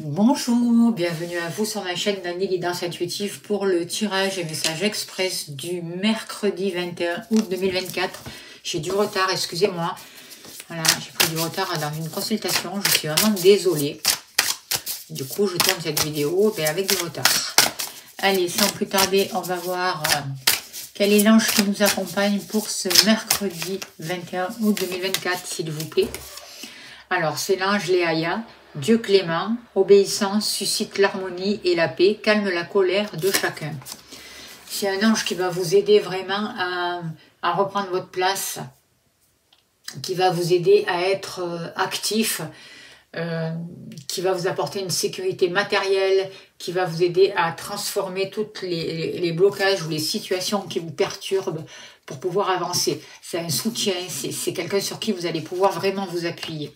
Bonjour, bienvenue à vous sur ma chaîne Dany Guidance Intuitive pour le tirage et message express du mercredi 21 août 2024. J'ai du retard, excusez-moi. Voilà, j'ai pris du retard dans une consultation, je suis vraiment désolée. Du coup, je tourne cette vidéo avec du retard. Allez, sans plus tarder, on va voir quel est l'ange qui nous accompagne pour ce mercredi 21 août 2024, s'il vous plaît. Alors, c'est l'ange Léaïa. Dieu clément, obéissant, suscite l'harmonie et la paix, calme la colère de chacun. C'est un ange qui va vous aider vraiment à reprendre votre place, qui va vous aider à être actif, qui va vous apporter une sécurité matérielle, qui va vous aider à transformer tous les blocages ou les situations qui vous perturbent pour pouvoir avancer. C'est un soutien, c'est quelqu'un sur qui vous allez pouvoir vraiment vous appuyer.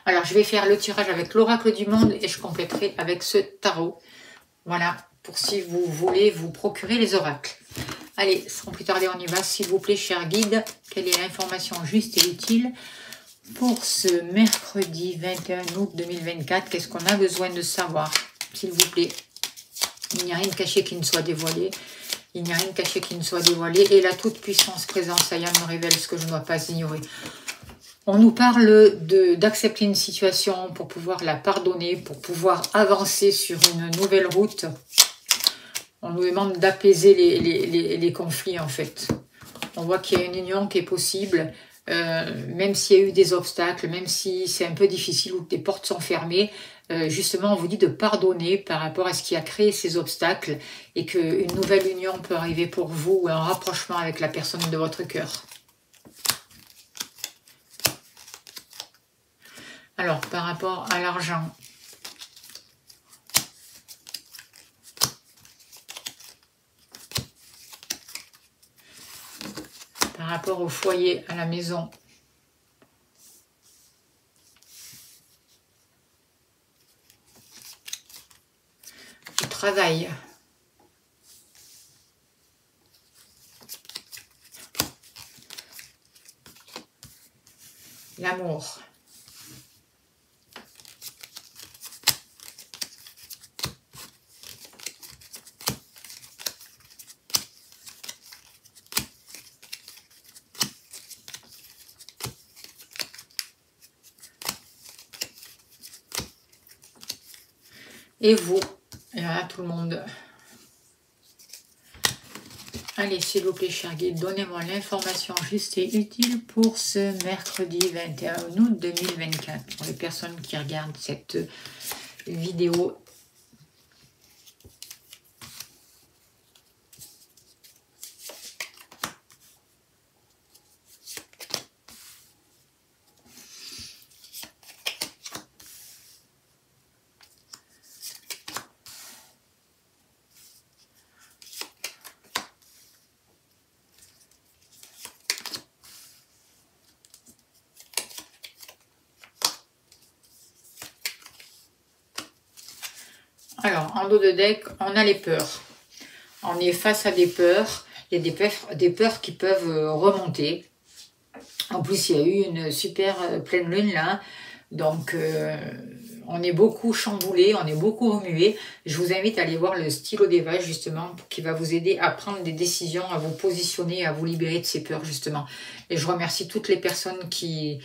Alors, je vais faire le tirage avec l'oracle du monde et je compléterai avec ce tarot. Voilà, pour si vous voulez vous procurer les oracles. Allez, sans plus tarder, on y va. S'il vous plaît, cher guide, quelle est l'information juste et utile pour ce mercredi 21 août 2024? Qu'est-ce qu'on a besoin de savoir, s'il vous plaît? Il n'y a rien de caché qui ne soit dévoilé. Il n'y a rien de caché qui ne soit dévoilé. Et la toute-puissance présence Ayam me révèle ce que je ne dois pas ignorer. On nous parle d'accepter une situation pour pouvoir la pardonner, pour pouvoir avancer sur une nouvelle route. On nous demande d'apaiser les conflits en fait. On voit qu'il y a une union qui est possible, même s'il y a eu des obstacles, même si c'est un peu difficile ou que des portes sont fermées. Justement, on vous dit de pardonner par rapport à ce qui a créé ces obstacles et qu'une nouvelle union peut arriver pour vous, ou un rapprochement avec la personne de votre cœur. Alors, par rapport à l'argent, par rapport au foyer, à la maison, au travail, l'amour, et vous, et voilà tout le monde. Allez, s'il vous plaît, cher guide, donnez-moi l'information juste et utile pour ce mercredi 21 août 2024. Pour les personnes qui regardent cette vidéo. Alors, en dos de deck, on a les peurs. On est face à des peurs. Il y a des peurs qui peuvent remonter. En plus, il y a eu une super pleine lune là. Donc, on est beaucoup chamboulé, on est beaucoup remué. Je vous invite à aller voir le stylo des vaches, justement, qui va vous aider à prendre des décisions, à vous positionner, à vous libérer de ces peurs, justement. Et je remercie toutes les personnes qui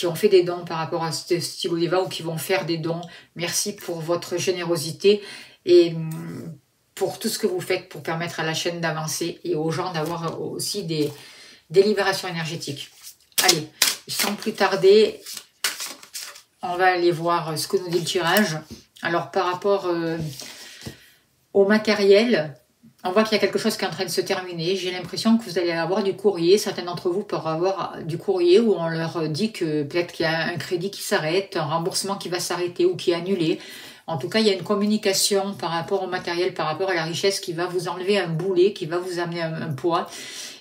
ont fait des dons par rapport à ce stylo des vaches ou qui vont faire des dons. Merci pour votre générosité et pour tout ce que vous faites pour permettre à la chaîne d'avancer et aux gens d'avoir aussi des libérations énergétiques. Allez, sans plus tarder, on va aller voir ce que nous dit le tirage. Alors, par rapport au matériel, on voit qu'il y a quelque chose qui est en train de se terminer. J'ai l'impression que vous allez avoir du courrier. Certains d'entre vous peuvent avoir du courrier où on leur dit que peut-être qu'il y a un crédit qui s'arrête, un remboursement qui va s'arrêter ou qui est annulé. En tout cas, il y a une communication par rapport au matériel, par rapport à la richesse qui va vous enlever un boulet, qui va vous amener un poids.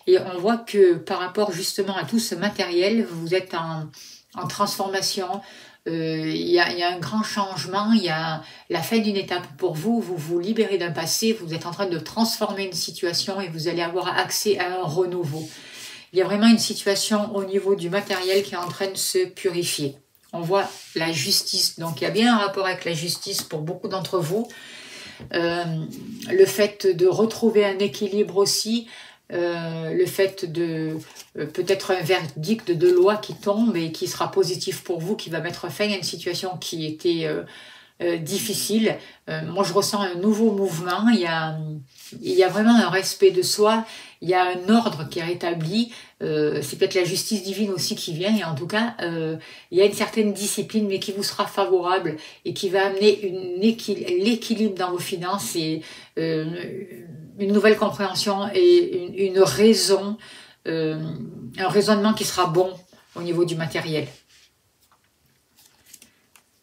Et on voit que par rapport justement à tout ce matériel, vous êtes en transformation. Il y a un grand changement, il y a la fin d'une étape pour vous, vous vous libérez d'un passé, vous êtes en train de transformer une situation et vous allez avoir accès à un renouveau. Il y a vraiment une situation au niveau du matériel qui est en train de se purifier. On voit la justice. Donc, il y a bien un rapport avec la justice pour beaucoup d'entre vous. Le fait de retrouver un équilibre aussi. Le fait de peut-être un verdict de loi qui tombe et qui sera positif pour vous, qui va mettre fin à une situation qui était difficile. Moi, je ressens un nouveau mouvement. Il y a vraiment un respect de soi. Il y a un ordre qui est rétabli. C'est peut-être la justice divine aussi qui vient. Et en tout cas, il y a une certaine discipline, mais qui vous sera favorable et qui va amener l'équilibre dans vos finances et une nouvelle compréhension et une raison, un raisonnement qui sera bon au niveau du matériel.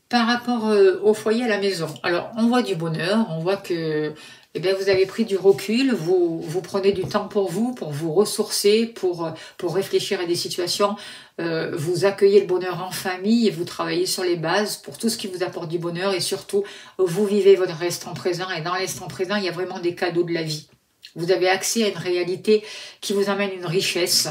Par rapport au foyer, à la maison, alors on voit du bonheur, on voit que eh bien, vous avez pris du recul, vous prenez du temps pour vous ressourcer, pour réfléchir à des situations, vous accueillez le bonheur en famille et vous travaillez sur les bases pour tout ce qui vous apporte du bonheur et surtout, vous vivez votre instant présent et dans l'instant présent, il y a vraiment des cadeaux de la vie. Vous avez accès à une réalité qui vous amène une richesse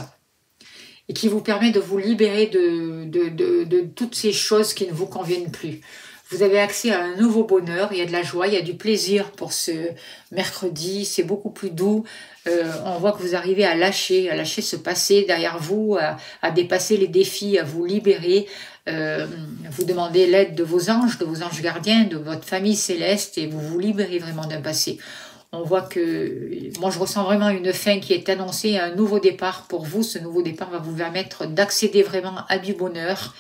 et qui vous permet de vous libérer de toutes ces choses qui ne vous conviennent plus. Vous avez accès à un nouveau bonheur, il y a de la joie, il y a du plaisir pour ce mercredi, c'est beaucoup plus doux. On voit que vous arrivez à lâcher ce passé derrière vous, à dépasser les défis, à vous libérer. Vous demandez l'aide de vos anges gardiens, de votre famille céleste et vous vous libérez vraiment d'un passé. On voit que, moi je ressens vraiment une fin qui est annoncée, un nouveau départ pour vous. Ce nouveau départ va vous permettre d'accéder vraiment à du bonheur,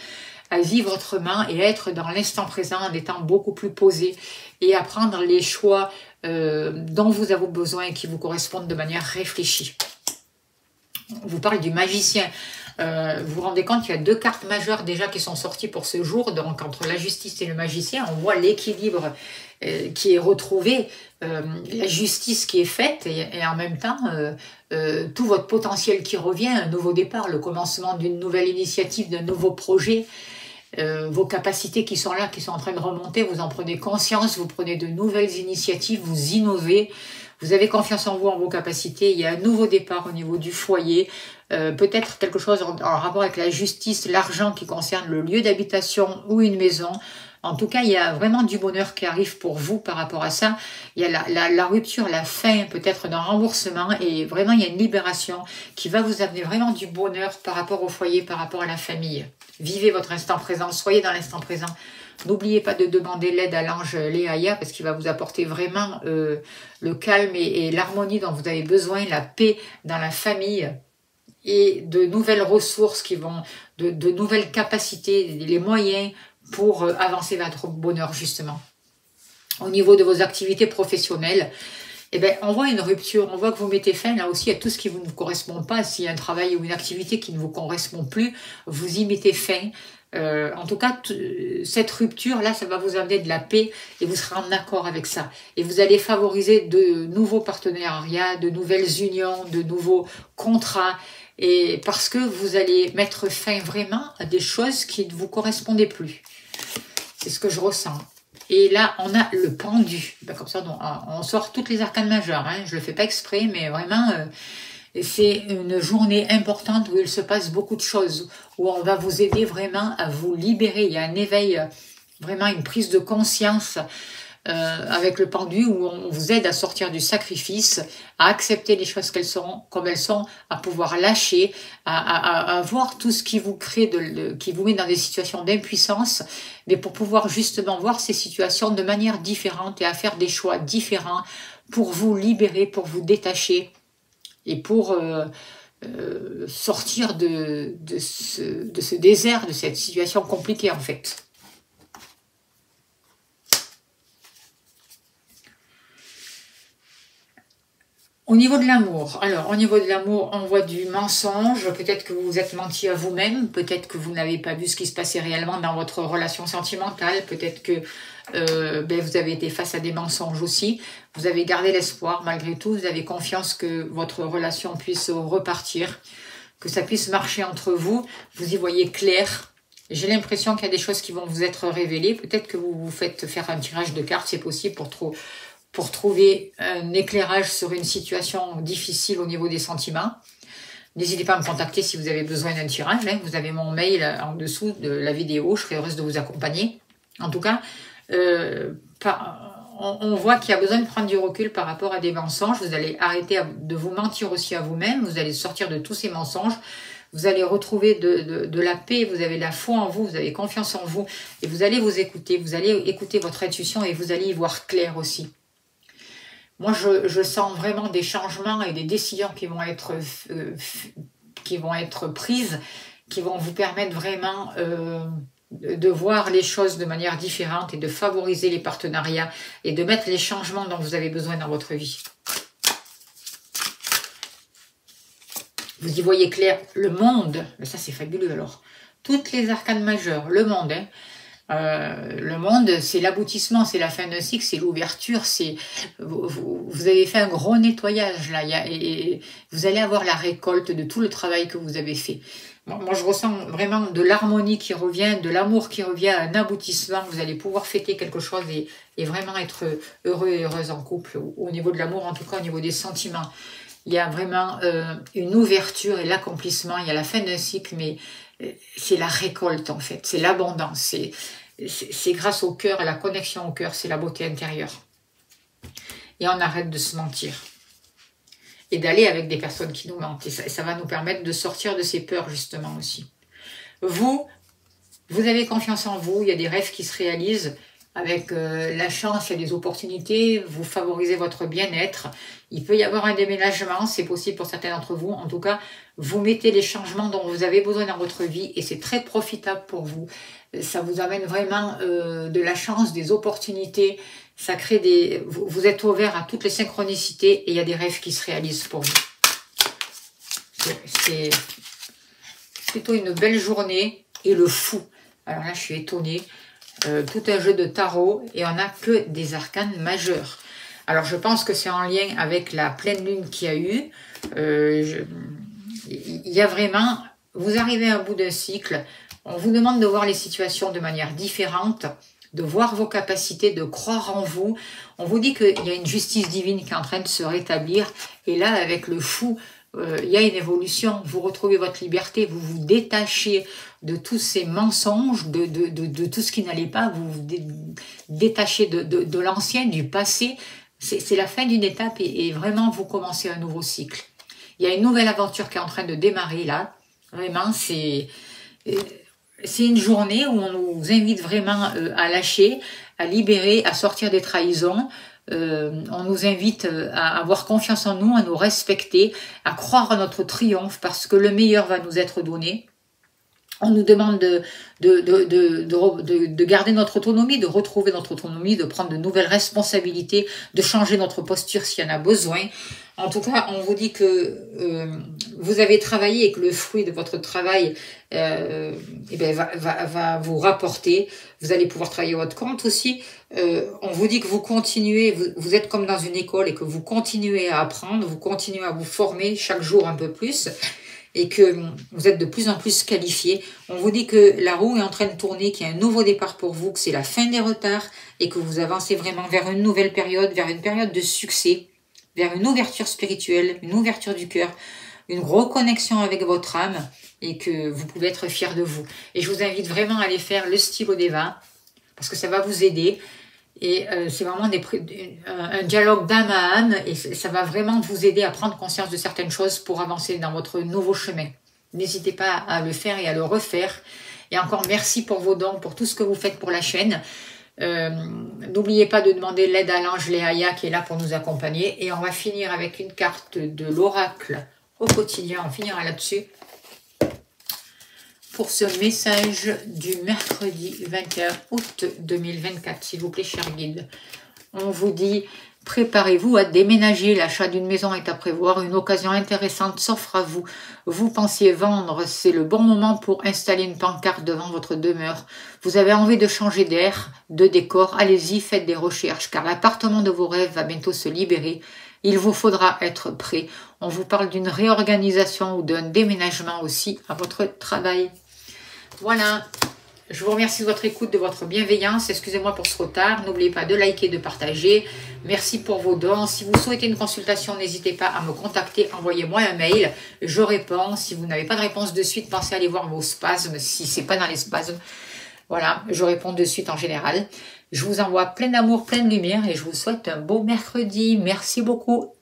à vivre autrement et à être dans l'instant présent en étant beaucoup plus posé et à prendre les choix dont vous avez besoin et qui vous correspondent de manière réfléchie. On vous parle du magicien. Vous vous rendez compte qu'il y a deux cartes majeures déjà qui sont sorties pour ce jour. Donc entre la justice et le magicien, on voit l'équilibre qui est retrouvé, la justice qui est faite et en même temps tout votre potentiel qui revient, un nouveau départ, le commencement d'une nouvelle initiative, d'un nouveau projet. Vos capacités qui sont là, qui sont en train de remonter, vous en prenez conscience, vous prenez de nouvelles initiatives, vous innovez, vous avez confiance en vous, en vos capacités, il y a un nouveau départ au niveau du foyer, peut-être quelque chose en rapport avec la justice, l'argent qui concerne le lieu d'habitation ou une maison. En tout cas, il y a vraiment du bonheur qui arrive pour vous par rapport à ça. Il y a la rupture, la fin peut-être d'un remboursement et vraiment il y a une libération qui va vous amener vraiment du bonheur par rapport au foyer, par rapport à la famille. Vivez votre instant présent, soyez dans l'instant présent. N'oubliez pas de demander l'aide à l'ange Léaïa parce qu'il va vous apporter vraiment le calme et l'harmonie dont vous avez besoin, la paix dans la famille et de nouvelles ressources qui vont, de nouvelles capacités, les moyens pour avancer vers votre bonheur justement. Au niveau de vos activités professionnelles, eh bien, on voit une rupture, on voit que vous mettez fin là aussi à tout ce qui ne vous correspond pas. S'il y a un travail ou une activité qui ne vous correspond plus, vous y mettez fin. En tout cas, cette rupture-là, ça va vous amener de la paix et vous serez en accord avec ça. Et vous allez favoriser de nouveaux partenariats, de nouvelles unions, de nouveaux contrats. Et parce que vous allez mettre fin vraiment à des choses qui ne vous correspondaient plus. C'est ce que je ressens. Et là, on a le pendu. Ben, comme ça, on sort toutes les arcanes majeures. Hein. Je ne le fais pas exprès, mais vraiment, c'est une journée importante où il se passe beaucoup de choses, où on va vous aider vraiment à vous libérer. Il y a un éveil, vraiment une prise de conscience avec le pendu, où on vous aide à sortir du sacrifice, à accepter les choses qu'elles sont, comme elles sont, à pouvoir lâcher, à voir tout ce qui vous crée, qui vous met dans des situations d'impuissance, mais pour pouvoir justement voir ces situations de manière différente et à faire des choix différents pour vous libérer, pour vous détacher et pour sortir de ce désert, de cette situation compliquée en fait. Au niveau de l'amour, alors au niveau de l'amour, on voit du mensonge, peut-être que vous vous êtes menti à vous-même, peut-être que vous n'avez pas vu ce qui se passait réellement dans votre relation sentimentale, peut-être que vous avez été face à des mensonges aussi, vous avez gardé l'espoir malgré tout, vous avez confiance que votre relation puisse repartir, que ça puisse marcher entre vous, vous y voyez clair. J'ai l'impression qu'il y a des choses qui vont vous être révélées, peut-être que vous vous faites faire un tirage de cartes, c'est possible pour trouver un éclairage sur une situation difficile au niveau des sentiments. N'hésitez pas à me contacter si vous avez besoin d'un tirage. Hein. Vous avez mon mail en dessous de la vidéo. Je serai heureuse de vous accompagner. En tout cas, on voit qu'il y a besoin de prendre du recul par rapport à des mensonges. Vous allez arrêter de vous mentir aussi à vous-même. Vous allez sortir de tous ces mensonges. Vous allez retrouver de la paix. Vous avez la foi en vous. Vous avez confiance en vous. Et vous allez vous écouter. Vous allez écouter votre intuition et vous allez y voir clair aussi. Moi, je sens vraiment des changements et des décisions qui vont être prises, qui vont vous permettre vraiment de voir les choses de manière différente et de favoriser les partenariats et de mettre les changements dont vous avez besoin dans votre vie. Vous y voyez clair, le monde, mais ça c'est fabuleux alors, toutes les arcanes majeures, le monde, hein. Le monde, c'est l'aboutissement, c'est la fin d'un cycle, c'est l'ouverture, c'est vous avez fait un gros nettoyage là, et vous allez avoir la récolte de tout le travail que vous avez fait. Moi, je ressens vraiment de l'harmonie qui revient, de l'amour qui revient, un aboutissement. Vous allez pouvoir fêter quelque chose et vraiment être heureux et heureuse en couple, au niveau de l'amour, en tout cas au niveau des sentiments. Il y a vraiment une ouverture et l'accomplissement. Il y a la fin d'un cycle, mais c'est la récolte en fait, c'est l'abondance, c'est grâce au cœur, à la connexion au cœur, c'est la beauté intérieure. Et on arrête de se mentir. Et d'aller avec des personnes qui nous mentent. Et ça va nous permettre de sortir de ces peurs justement aussi. Vous avez confiance en vous, il y a des rêves qui se réalisent. Avec la chance, il y a des opportunités, vous favorisez votre bien-être. Il peut y avoir un déménagement, c'est possible pour certains d'entre vous. En tout cas, vous mettez les changements dont vous avez besoin dans votre vie et c'est très profitable pour vous. Ça vous amène vraiment de la chance, des opportunités. Ça crée des... Vous êtes ouvert à toutes les synchronicités et il y a des rêves qui se réalisent pour vous. C'est plutôt une belle journée. Et le fou. Alors là, je suis étonnée. Tout un jeu de tarot et on n'a que des arcanes majeurs. Alors je pense que c'est en lien avec la pleine lune qu'il y a eu. Il y a vraiment, vous arrivez à bout d'un cycle, on vous demande de voir les situations de manière différente, de voir vos capacités, de croire en vous. On vous dit qu'il y a une justice divine qui est en train de se rétablir et là avec le fou, il y a une évolution, vous retrouvez votre liberté, vous vous détachez de tous ces mensonges, de tout ce qui n'allait pas, vous vous détachez de l'ancien, du passé. C'est la fin d'une étape et vraiment vous commencez un nouveau cycle. Il y a une nouvelle aventure qui est en train de démarrer là. Vraiment, c'est une journée où on nous invite vraiment à lâcher, à libérer, à sortir des trahisons. On nous invite à avoir confiance en nous, à nous respecter, à croire à notre triomphe parce que le meilleur va nous être donné. On nous demande de garder notre autonomie, de retrouver notre autonomie, de prendre de nouvelles responsabilités, de changer notre posture s'il y en a besoin. En tout cas, on vous dit que vous avez travaillé et que le fruit de votre travail va vous rapporter. Vous allez pouvoir travailler votre compte aussi. On vous dit que vous continuez, vous êtes comme dans une école et que vous continuez à apprendre, vous continuez à vous former chaque jour un peu plus et que vous êtes de plus en plus qualifié. On vous dit que la roue est en train de tourner, qu'il y a un nouveau départ pour vous, que c'est la fin des retards et que vous avancez vraiment vers une nouvelle période, vers une période de succès, vers une ouverture spirituelle, une ouverture du cœur, une reconnexion avec votre âme et que vous pouvez être fier de vous. Et je vous invite vraiment à aller faire le stylo des vins parce que ça va vous aider. Et c'est vraiment un dialogue d'âme à âme et ça va vraiment vous aider à prendre conscience de certaines choses pour avancer dans votre nouveau chemin. N'hésitez pas à le faire et à le refaire. Et encore merci pour vos dons, pour tout ce que vous faites pour la chaîne. N'oubliez pas de demander l'aide à l'ange Léaïa qui est là pour nous accompagner. Et on va finir avec une carte de l'oracle au quotidien. On finira là-dessus. Pour ce message du mercredi 21 août 2024, s'il vous plaît, cher guide. On vous dit, préparez-vous à déménager, l'achat d'une maison est à prévoir, une occasion intéressante s'offre à vous. Vous pensiez vendre, c'est le bon moment pour installer une pancarte devant votre demeure. Vous avez envie de changer d'air, de décor, allez-y, faites des recherches, car l'appartement de vos rêves va bientôt se libérer. Il vous faudra être prêt. On vous parle d'une réorganisation ou d'un déménagement aussi à votre travail. Voilà, Je vous remercie de votre écoute, de votre bienveillance. Excusez-moi pour ce retard. N'oubliez pas de liker, de partager. Merci pour vos dons. Si vous souhaitez une consultation, n'hésitez pas à me contacter. Envoyez-moi un mail. Je réponds. Si vous n'avez pas de réponse de suite, pensez à aller voir vos spasmes. Si c'est pas dans les spasmes, voilà, je réponds de suite en général. Je vous envoie plein d'amour, plein de lumière et je vous souhaite un beau mercredi. Merci beaucoup.